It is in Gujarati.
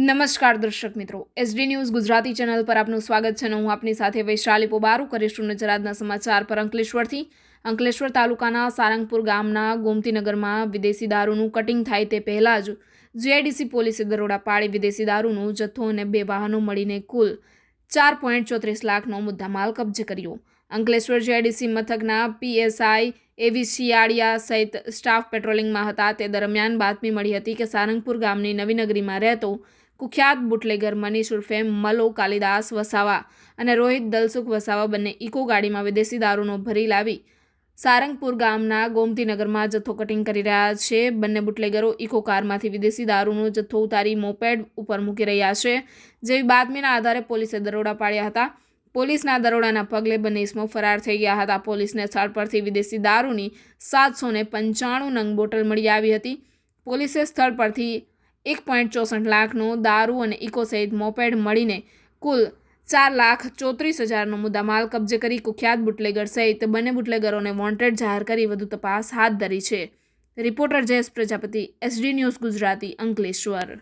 નમસ્કાર દર્શક મિત્રો, એસડી ન્યૂઝ ગુજરાતી ચેનલ પર આપનું સ્વાગત છે. હું આપની સાથે વૈશાલી પોબારું કરીશું નજર આજના સમાચાર પર. અંકલેશ્વર તાલુકાના સારંગપુર ગામના ગોમતીનગરમાં વિદેશી દારૂનું કટિંગ થાય તે પહેલાં જ જીઆઈડીસી પોલીસે દરોડા પાડી વિદેશી દારૂનો જથ્થો અને 2 વાહનો મળીને કુલ 4.34 લાખનો મુદ્દામાલ કબજે કર્યો. અંકલેશ્વર જીઆઈડીસી મથકના પીએસઆઈ એવી શિયાળિયા સહિત સ્ટાફ પેટ્રોલિંગમાં હતા. તે દરમિયાન બાતમી મળી હતી કે સારંગપુર ગામની નવીનગરીમાં રહેતો કુખ્યાત બુટલેગર મનીષ ઉર્ફે મલો કાલિદાસ વસાવા અને રોહિત દલસુખ વસાવા બંને ઇકો ગાડીમાં વિદેશી દારૂનો ભરી લાવી સારંગપુર ગામના ગોમતીનગરમાં જથ્થો કટિંગ કરી રહ્યા છે. બંને બુટલેગરો ઇકો કારમાંથી વિદેશી દારૂનો જથ્થો ઉતારી મોપેડ ઉપર મૂકી રહ્યા છે. જેવી બાતમીના આધારે પોલીસે દરોડા પાડ્યા હતા. પોલીસના દરોડાના પગલે બંને ઇસમો ફરાર થઈ ગયા હતા. પોલીસને સ્થળ પરથી વિદેશી દારૂની 795 નંગ બોટલ મળી આવી હતી. પોલીસે સ્થળ પરથી 1.64 લાખનો દારૂ અને ઇકો સહિત મોપેડ મળીને કુલ 4,34,000નો મુદ્દામાલ કબજે કરી કુખ્યાત બુટલેગર સહિત બંને બુટલેગરોને વોન્ટેડ જાહેર કરી વધુ તપાસ હાથ ધરી છે. Reporter Jayesh Prajapati, SD news Gujarati, Ankleshwar.